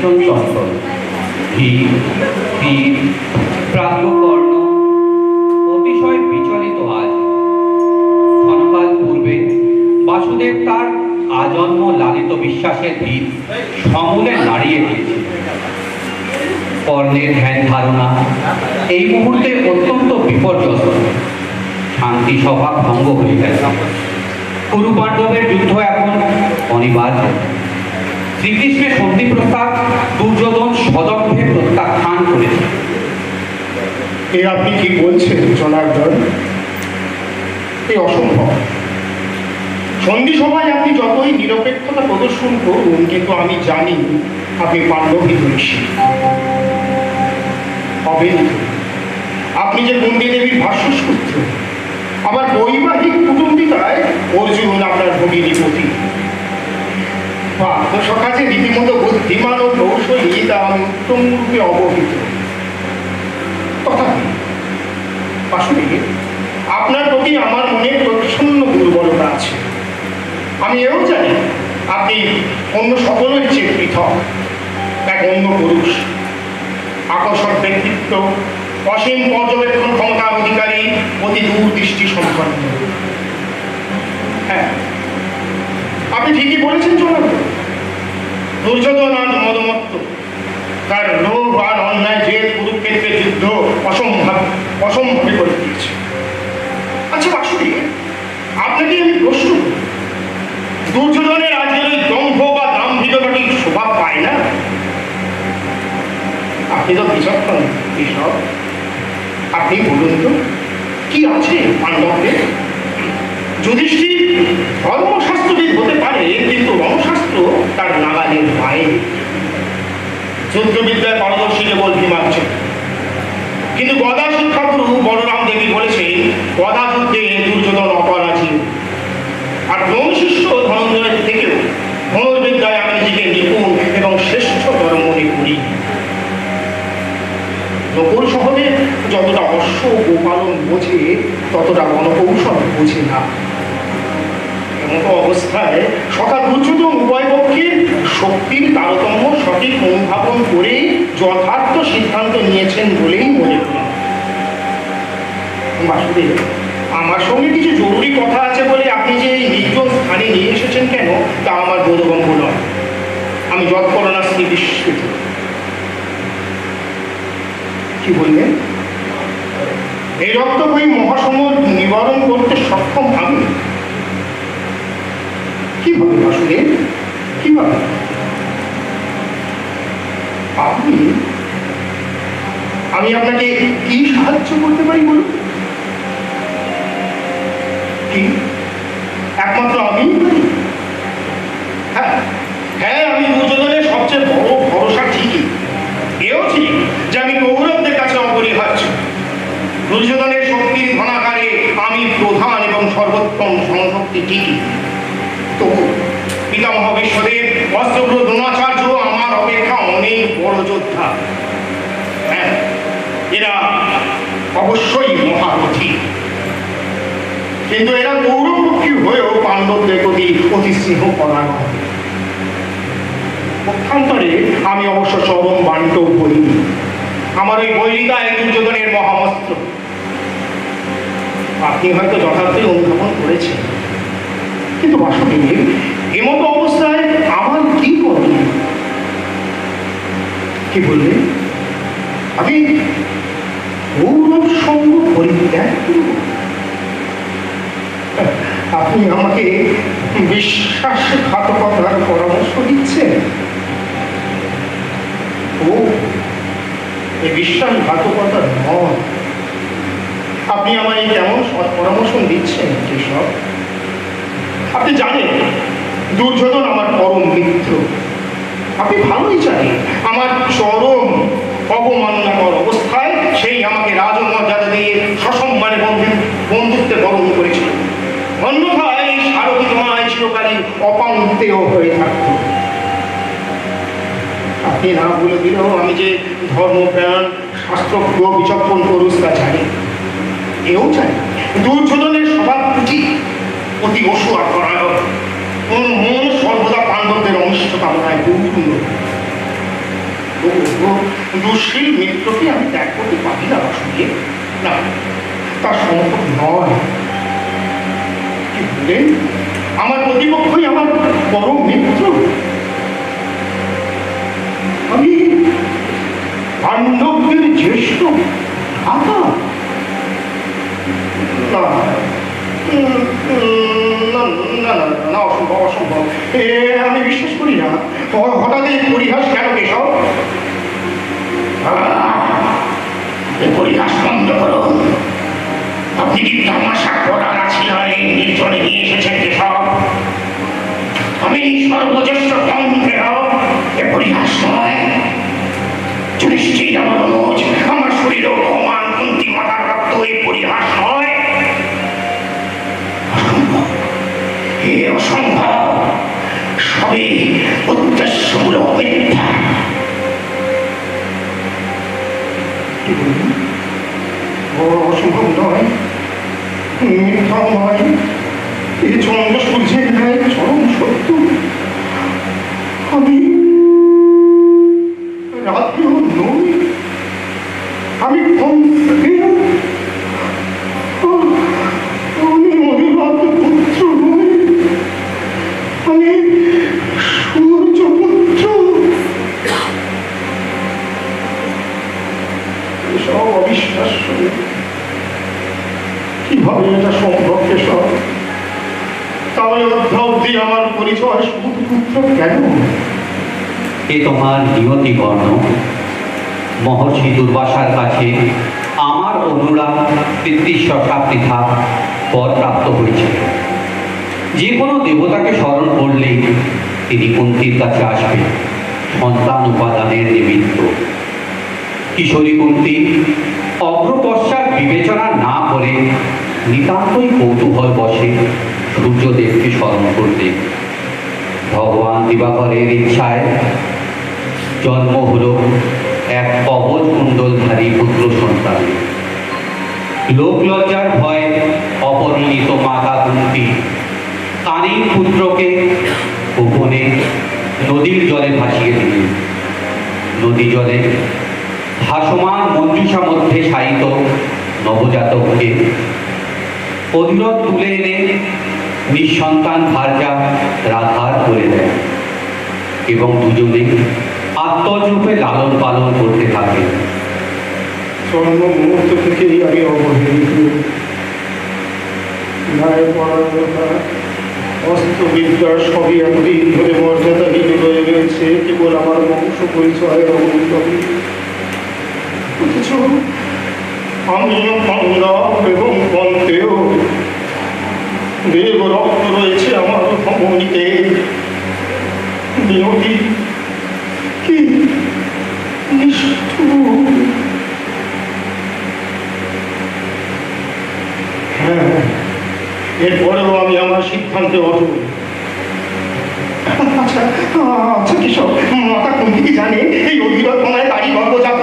ভীষণ চঞ্চল। ধীর ধীর প্রাজ্ঞকর্ণ অতিশয় বিচলিত আজ। ক্ষণকাল পূর্বে বাসুদেব তার আজন্ম লালিত বিশ্বাসের ভিত সমূলে নাড়িয়ে দিয়েছিল। কর্ণের ধ্যান ধারণা এই মুহূর্তে অত্যন্ত বিপর্যস্ত। শান্তি সভা ভঙ্গ হয়ে গেছে। কুরু পাণ্ডবের যুদ্ধ এখন অনিবার্য। শ্রীকৃষ্ণের সন্ধি প্রস্তাব দুর্যোধন সদম্ভে প্রত্যাখ্যান করেছে। এ আপনি কি বলছেন জনার্দন? এ অসম্ভব। সন্ধি সভায় আপনি যতই নিরপেক্ষতা প্রদর্শন করুন, কিন্তু আমি জানি আপনি পাণ্ডব হিতৈষী। আপনি যে কুন্তি দেবীর ভাষ্যসূত্র, আবার বৈবাহিক কুটুম্বিতায় অর্জুন আপনার ভগিনীপতি। আত্মসকাশে রীতিমতো বুদ্ধিমান ও কৌশলী তা আমি উত্তম রূপে অবহিত। তথাপি আসলে আপনার প্রতি আমার মনে প্রচ্ছন্ন দুর্বলতা আছে। আমি এও জানি আপনি অন্য সকলের চেয়ে পৃথক, এক অন্য পুরুষ, আকর্ষক ব্যক্তিত্ব, অসীম পর্যবেক্ষণ ক্ষমতার অধিকারী, অতি দূরদৃষ্টি সম্পন্ন। হ্যাঁ, আপনি ঠিকই বলেছেন জনাব। দুর্যোধন আজ মদমত্ত। তার লোভ আর অন্যায় যে কুরুক্ষেত্রের যুদ্ধ অসম্ভবে করে দিয়েছে। আচ্ছা বাসুদি, আপনাকে আমি প্রশ্ন করি, দুর্যোধনের আজকের ওই দম্ভ বা দাম্ভিকতাটি শোভা পায় না? আপনি তো বিচক্ষণ এসব। আপনি বলুন তো, কি আছে পাণ্ডবদের? যুধিষ্ঠির ধর্মশাস্ত্রবিদ হতে পারে, কিন্তু রণশাস্ত্র তার নাগালের বাইরে। যুদ্ধবিদ্যায় পারদর্শী কেবল ভীমার্জুন। কিন্তু গদা শিক্ষাগুরু বলরাম দেবী বলেছেন, গদা যুদ্ধে দুর্যোধন অপরাজীয়। আর ব্রহ্মশিষ্য ধনঞ্জয়ের থেকেও ধনুর্বিদ্যায় আমি নিজেকে নিপুণ এবং শ্রেষ্ঠতর মনে করি। নকুল শহরে যতটা অশ্ব গোপালন বোঝে, ততটা গণকৌশল বোঝে না। এমতো অবস্থায় সকা দুর্যোধন উভয় পক্ষের শক্তির তারতম্য সঠিক অনুধাবন করে যথার্থ সিদ্ধান্ত নিয়েছেন বলেই মনে করি। বাসুদেব, আমার সঙ্গে কিছু জরুরি কথা আছে বলে আপনি যে এই নির্জন স্থানে নিয়ে এসেছেন কেন, তা আমার বোধগম্য নয়। আমি যৎপরণাস্তি বিস্মিত। কি বললেন? এই রক্তবয়ী মহাসমর নিবারণ করতে সক্ষম আমি? কিভাবে বাসুদেব, কিভাবে? আপনি, আমি আপনাকে কি সাহায্য করতে পারি বলুন? কি একমাত্র আমি পারি? হ্যাঁ হ্যাঁ, আমি দুর্যোধনের সবচেয়ে বড় ভরসা ঠিকই। এও ঠিক যে আমি কৌরবদের কাছে অপরিহার্য। দুর্যোধনের শক্তির ঘনাকারে আমি প্রধান এবং সর্বোত্তম সংশক্তি ঠিকই। তবু পিতামহ বিশ্বদেব, অস্ত্রগুরু দ্রোণাচার্য আমার অপেক্ষা অনেক বড় যোদ্ধা। হ্যাঁ, এরা অবশ্যই মহারথী, কিন্তু এরা কৌরবপক্ষী হয়েও পাণ্ডবদের প্রতি অতি স্নেহ পরায়ণ। পক্ষান্তরে আমি অবশ্য চরম বান্টব বলিনি। আমার ওই বৈরিতা এক দুর্যোধনের মহামস্ত্র। আপনি হয়তো যথার্থই অনুধাবন করেছেন, কিন্তু বাসুদেব, এমতো অবস্থায় আমার কি করবেন? কি বললেন? আমি গৌরব সঙ্গ পরিত্যাগ করব? আপনি আমাকে বিশ্বাসঘাতকতার পরামর্শ দিচ্ছেন? ও, এই বিশ্বাসঘাতকতা নয়। আপনি আমায় কেমন সৎ পরামর্শ দিচ্ছেন কেশব? আপনি জানেন দুর্যোধন আমার পরম মিত্র। আপনি ভালোই জানেন আমার চরম অবমাননাকর অবস্থায় সেই আমাকে রাজমর্যাদা দিয়ে সসম্মানে বন্ধুত্বে বরণ করেছিল। অন্যথায় এই সারথী তোমায় চিরকালীন অপান্তেয় হয়ে থাকত। আপনি না বলে দিলেও আমি যে ধর্মপ্রাণ শাস্ত্রজ্ঞ বিচক্ষণ পুরুষ তা জানি। এও জানি দুর্যোধনের স্বভাব উচিত, অতি অসুয়ার পরায়ণ, ওর মন সর্বদা পাণ্ডবদের অনিষ্ট কামনায় পূর্ণ। দুঃশীল মিত্রকে আমি ত্যাগ করতে পারি না আসলে না, তা সম্ভব নয়। কি বললেন? আমার প্রতিপক্ষই আমার বড় মিত্র। আমি পাণ্ডবদের জ্যেষ্ঠ ভ্রাতা? না না না না, অসম্ভব অসম্ভব, আমি বিশ্বাস করি না। হঠাৎ এই পরিহাস কেন কেশব? পরিহাস বন্ধ করো। আপনি কি তামাশা করার আছে নির্জনে নিয়ে এসেছেন কেশব? আমি সর্বজ্যেষ্ঠ এ পরিহাস নয়। যুধিষ্ঠির আমার অনুজ, আমার শরীরও সমান কুন্তি মাতার রক্ত, এই পরিহাস নয়। এ অসম্ভব, সবই উদ্দেশ্যমূলক মিথ্যা। অসম্ভব নয়, মিথ্যাও নয়, এই চন্দ্র সূর্যের ন্যায় চরম সত্য। আমি রাতেও নই, আমি কংসেও, আমি অভিবাদ পুত্র নই, আমি সূর্য পুত্র। এসব অবিশ্বাস্য। কিভাবে এটা সম্ভব কেশব? তাহলে অব্দি আমার পরিচয় সূর্যপুত্র কেন? এ তোমার নিয়তি বর্ণ। মহর্ষি দুর্বাসার কাছে আমার অনুরাগ পিতৃশ্বশা পৃথা পর প্রাপ্ত হয়েছে। যে কোনো দেবতাকে স্মরণ করলেই তিনি কুন্তির কাছে আসবেন সন্তান উপাদানের নিমিত্ত। কিশোরী কুন্তি অগ্রপশ্চাৎ বিবেচনা না করে নিতান্তই কৌতূহল বসে সূর্যদেবকে স্মরণ করতে। ভগবান দিবাকরের ইচ্ছায় জন্ম হল এক কবচ কুণ্ডলধারী পুত্র সন্তান। লোকলজ্জার ভয়ে অপরিণীত মাতা কুন্তি কানিন পুত্রকে গোপনে নদীর জলে ভাসিয়ে দিলেন। নদী জলে ভাসমান মঞ্জুষা মধ্যে শায়িত নবজাতককে অধিরথ তুলে এনে নিঃসন্তান ভার্যা রাধার করে দেয় এবং দুজনে আত্মজরূপে লালন পালন করতে থাকে। জন্ম মুহূর্ত থেকেই আমি অবহেলিত, ন্যায় পরায়ণতা, অস্ত্রবিদ্যার সবই এতদিন ধরে মর্যাদাহীন রয়ে গেছে কেবল আমার বংশ পরিচয় অবলম্বনে। অথচ আমিও পাণ্ডব এবং পন্থেও দেব রক্ত রয়েছে আমার ধমনীতে। নিয়তি কি নিষ্ঠুর! হ্যাঁ, এরপরেও আমি আমার সিদ্ধান্তে অটল। আচ্ছা আচ্ছা কিশোর, মাতা কুন্তি কি জানে এই অধিরথ মনে তারই গর্ভজাত?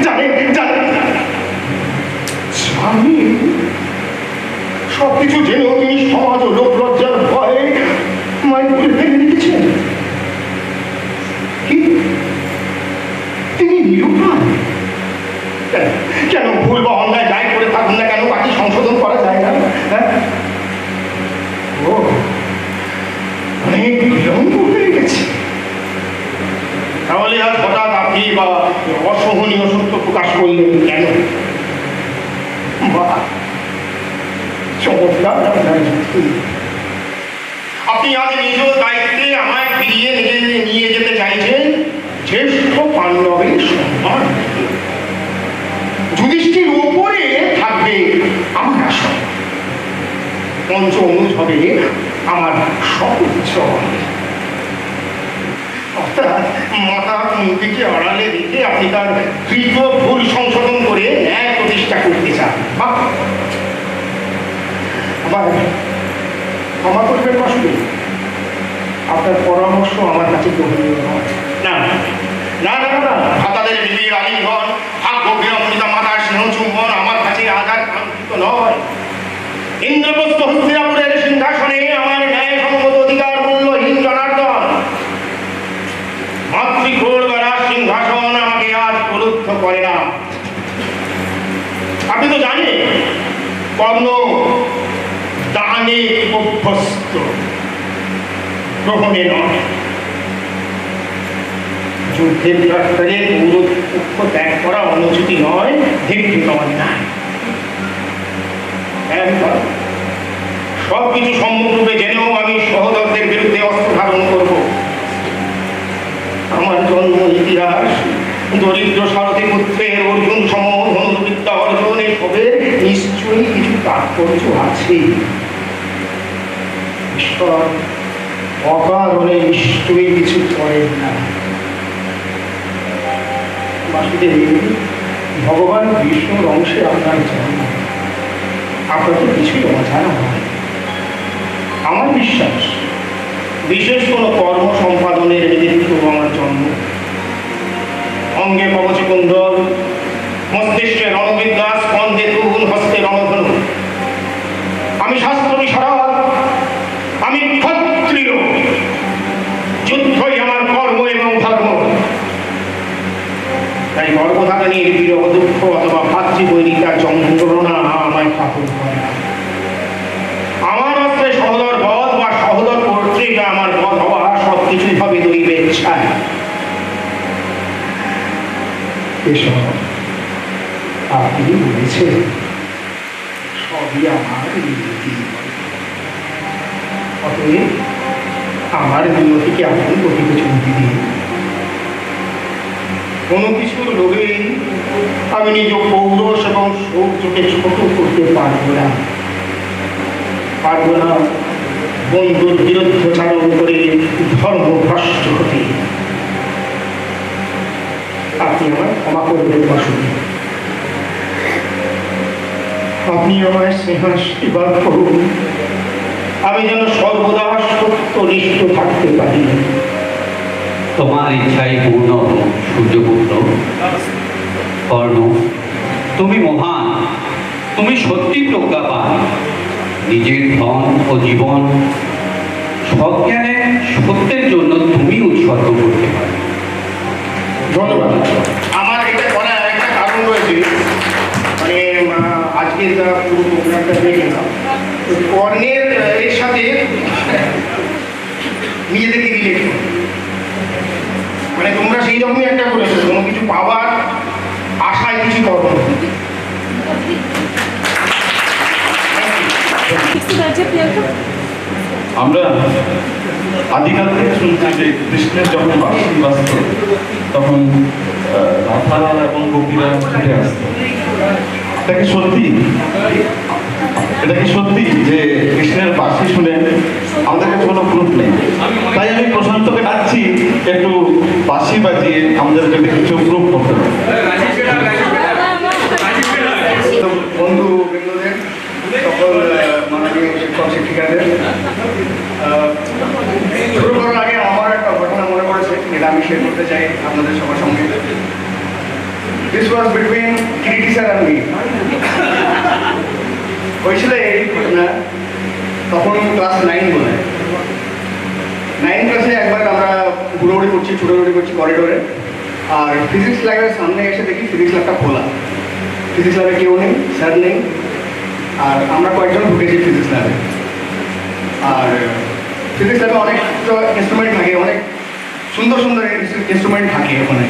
জানে জানে জানি। সবকিছু জেনেও তিনি সমাজ ও লোক লজ্জার ভয়ে মায়ের করে ফেলে রেখেছেন। কি তিনি নিরুপায়? কেন ভুল বা অন্যায় যাই করে থাকুন না কেন তাকে সংশোধন করা যায় না? ও অনেক বিলম্ব হয়ে গেছে। তাহলে আজ হঠাৎ আপনি বা অসহনীয় সত্য প্রকাশ করলেন কেন? বা চমৎকার আপনার যুক্তি। আপনি আজ নিজ দায়িত্বে আমায় ফিরিয়ে নিয়ে যেতে চাইছেন জ্যেষ্ঠ পাণ্ডবের সম্মান। যুধিষ্ঠির উপরে থাকবে আমার আসন, পঞ্চ অনুজ হবে আমার সর্বোচ্চ। অর্থাৎ মাতা কুন্তিকে আড়ালে রেখে আপনি তার তৃতীয় ভুল সংশোধন করে ন্যায় প্রতিষ্ঠা করতে চান। আবার ক্ষমা করবেন আসলে আপনার পরামর্শ আমার কাছে গ্রহণীয় নয়। না না না না, ভাতাদের নিবিড় আলিঙ্গন, ভাগ্য বিলম্বিতা মাতার স্নেহ চুম্বন আমার কাছে আঘাত কাঙ্ক্ষিত নয়। ইন্দ্রপ্রস্থ হস্তিনাপুরের সিংহাসনে আমার ন্যায় সম্মত অধিকার মূল্যহীন জনার্দন। মাতৃঘোর দ্বারা সিংহাসন করে না। আপনি তো জানেন কর্ণ দানে অভ্যস্ত, গ্রহণে নয়। যুদ্ধের প্রাক্কালে কৌরব পক্ষ ত্যাগ করা অনুচিত নয়, দেখতে নয় না। একবার সবকিছু সম্মুখরূপে জেনেও আমি সহোদরদের বিরুদ্ধে অস্ত্র ধারণ করব। আমার জন্ম ইতিহাস দরিদ্র সারথী পুত্রের অর্জুন সম ধনুর্বিদ্যা অর্জন এসবের নিশ্চয়ই কিছু তাৎপর্য আছে। ঈশ্বর অকারণে নিশ্চয়ই কিছু করেন না। বাসুদেব, ভগবান বিষ্ণুর অংশে আপনার জন্ম, আপনার তো কিছুই অজানা নয়। আমার বিশ্বাস বিশেষ কোনো কর্ম সম্পাদনের নিমিত্ত আমার জন্ম। অঙ্গে কবচ কুণ্ডল, মস্তিষ্কে রণবিদ্যা, স্কন্ধে তুল, হস্তে রণধনু। আমি শাস্ত্র বিশারদ, আমি ক্ষত্রিয়। যুদ্ধই আমার কর্ম এবং ধর্ম। তাই গর্ভধারণের বিরহ দুঃখ অথবা ভাতৃবৈরিতার যন্ত্রণা আমায় কাতর করে না। আমার অস্ত্রে সহোদর বধ বা সহোদর কর্তৃক আমার বধ হওয়া সবকিছুই হবে দৈবের ইচ্ছায়। আপনি বলেছেন সবই আমার নিয়তি। অতএব আমার নিয়তিকে আপনি গতিতে চলতে দিন। কোনো কিছুর লোভে আমি নিজ পৌরষ এবং সৌর্যকে ছোট করতে পারবো না। বন্ধুর বিরুদ্ধচারণ করে ধর্ম ভ্রষ্ট হতে। আপনি আমায় ক্ষমা করবেন বাসুদেব। আপনি আমায় স্নেহাশীর্বাদ করুন, আমি যেন সর্বদা সত্যনিষ্ঠ থাকতে পারি। তোমার ইচ্ছাই পূর্ণ সূর্যপুত্র। কর্ণ, তুমি মহান, তুমি সত্যি প্রজ্ঞাপান। নিজের ধন ও জীবন সজ্ঞানে সত্যের জন্য তুমি উৎসর্গ করতে পারো। ধন্যবাদ। আমার এটা করার একটা কারণ রয়েছে। মানে আজকে যা পুরো প্রোগ্রামটা দেখলাম, কর্ণের এর সাথে নিজেদেরকে রিলেট করে। মানে তোমরা সেই রকমই একটা করেছো, কোনো কিছু পাওয়ার আশায় কিছু করো। আমরা আদিকাল থেকে শুনছি যে কৃষ্ণের যখন বাসি বাঁচত তখন রাধা এবং গোপীরা ছুটে আসত। এটা কি সত্যি? এটা কি সত্যি যে কৃষ্ণের বাঁশি শুনে? আমাদের কাছে কোনো প্রুফ নেই, তাই আমি প্রশান্তকে ডাকছি একটু বাঁশি বাজিয়ে আমাদেরকে কিছু প্রুফ করতে হবে। বন্ধু বৃন্দদের, সকল মাননীয় শিক্ষক শিক্ষিকাদের, শুরু করার আগে আমার একটা ঘটনা মনে পড়েছে, যেটা আমি শেয়ার করতে চাই আপনাদের সবার সঙ্গে। This was between Kiriti sir আর মি। হয়েছিল এই ঘটনা, তখন ক্লাস 9 বলে। 9 ক্লাসে একবার আমরা ঘুরোঘুরি করছি, ছুটোঘুরি করছি করিডোরে, আর ফিজিক্স ল্যাবের সামনে এসে দেখি ফিজিক্স ল্যাবটা খোলা। ফিজিক্স ল্যাবে কেউ নেই, স্যার নেই, আর আমরা কয়েকজন ঢুকেছি ফিজিক্স ল্যাবে। আর ফিজিক্স ল্যাবে অনেক ইনস্ট্রুমেন্ট থাকে, অনেক সুন্দর সুন্দর ইনস্ট্রুমেন্ট থাকে ওখানে,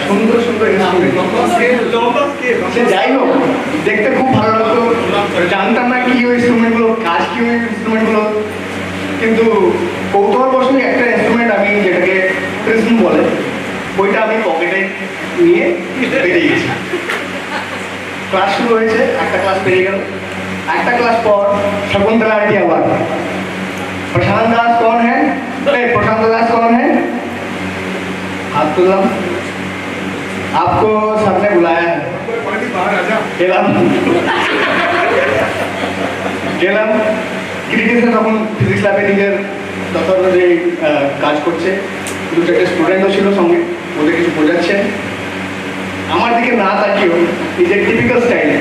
সুন্দর সুন্দর ইনস্ট্রুমেন্ট। সে যাই হোক, দেখতে খুব ভালো লাগতো। জানতাম না কি ওই ইনস্ট্রুমেন্টগুলো, কাজ কি ওই ইনস্ট্রুমেন্টগুলো, কিন্তু কৌতূহলবশত একটা ইনস্ট্রুমেন্ট আমি, যেটাকে প্রিজম বলে, ওইটা আমি পকেটে নিয়ে বেরিয়ে গেছি। ক্লাস শুরু হয়েছে, একটা ক্লাস পেরিয়ে গেল। একটা ক্লাস পর शकुंतला आंटी आवाज, प्रशांत दास कौन है? प्रशांत दास कौन है? हाथ तुलम, आपको सबने बुलाया है। গেলাম ক্রিটিসে, তখন ফিজিক্স ল্যাবে নিজের যথাযথ যে কাজ করছে, দু চারটে স্টুডেন্টও ছিল সঙ্গে, ওদের কিছু বোঝাচ্ছে। আমার দিকে না তাকিয়েও নিজের টিপিক্যাল স্টাইলে,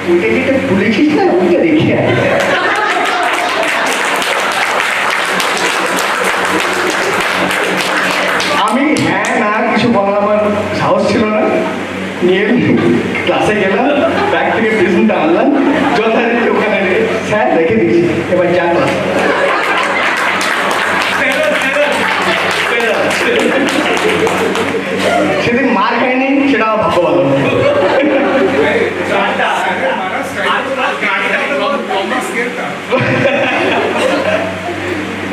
ওইটা যেটা বলেছিস না, ওইটা দেখে আমি হ্যাঁ না কিছু বাসে গেলাম, ব্যাগ থেকে প্রেজেন্টটা আনলাম, যথারীতি ওখানে স্যার রেখে দিয়েছি, এবার যা ক্লাস। সেদিন মার খায়নি, সেটা আমার ভাগ্য ভালো।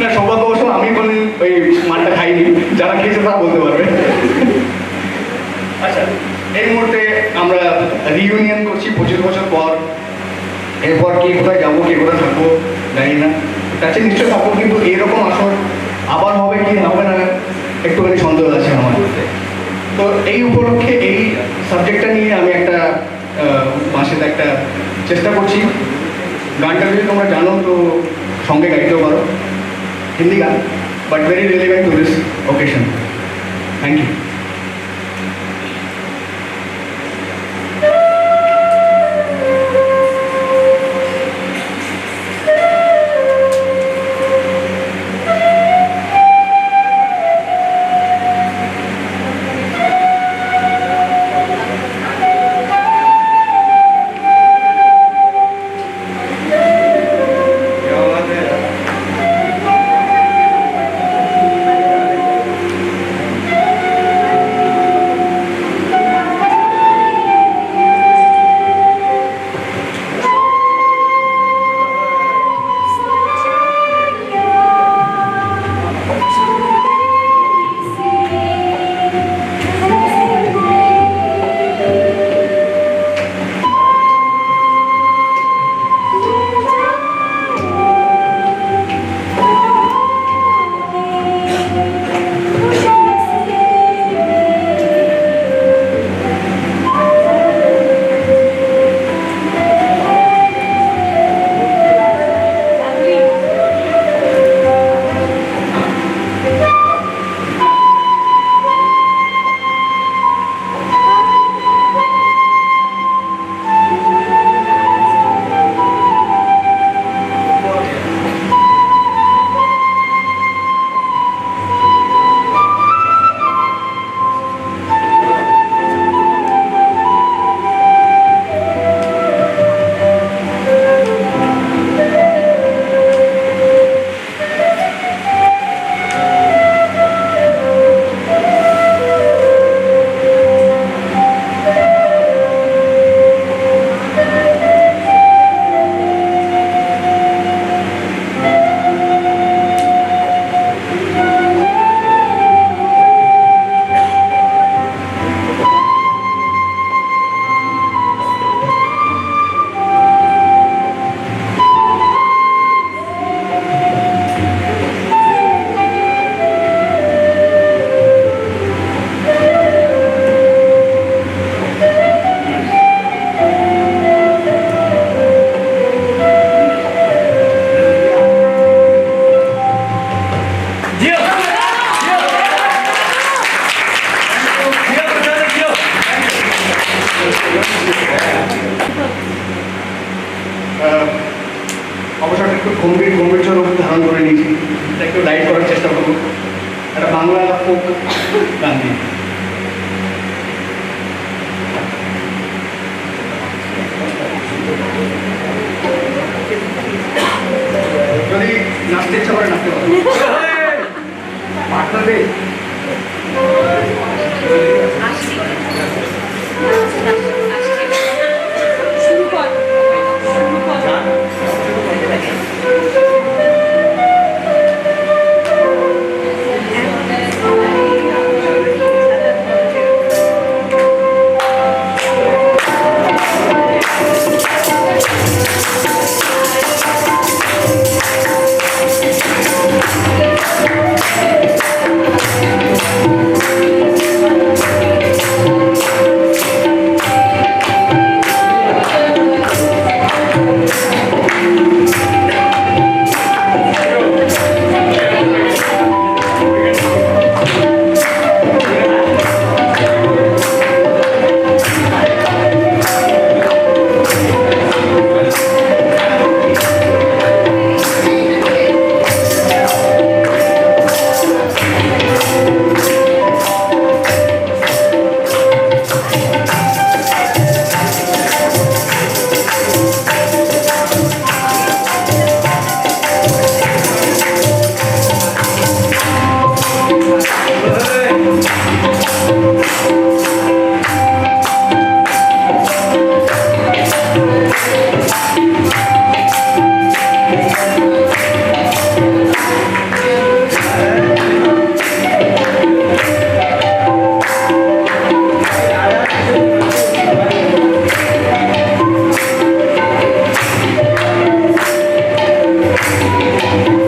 না, সৌভাগ্যবশ আমি বলি ওই মারটা খাইনি, যারা খেয়েছে তারা বলতে পারবে। আচ্ছা, এই মুহূর্তে আমরা রিইউনিয়ন করছি 25 বছর পর। এরপর কি কোথায় যাবো, কে কোথায় থাকবো জানি না, কাছে নিশ্চয় থাকবো, কিন্তু এরকম আসর আবার হবে কি হবে না একটুখানি সন্দেহ আছে আমার। তো এই উপলক্ষে এই সাবজেক্টটা নিয়ে আমি একটা মাসে একটা চেষ্টা করছি। গানটা যদি তোমরা জানো তো সঙ্গে গাইতেও পারো, হিন্দি গান, but very relevant to this occasion. Thank you. অবসরটা একটু গম্ভীর রূপ ধারণ করে নিয়েছি, একটু লাইট করার চেষ্টা করবো একটা বাংলা ফোক গান দিয়ে। যদি নাচতে ইচ্ছা করে নাচতে পারো, পার্টনার দেয়। করবে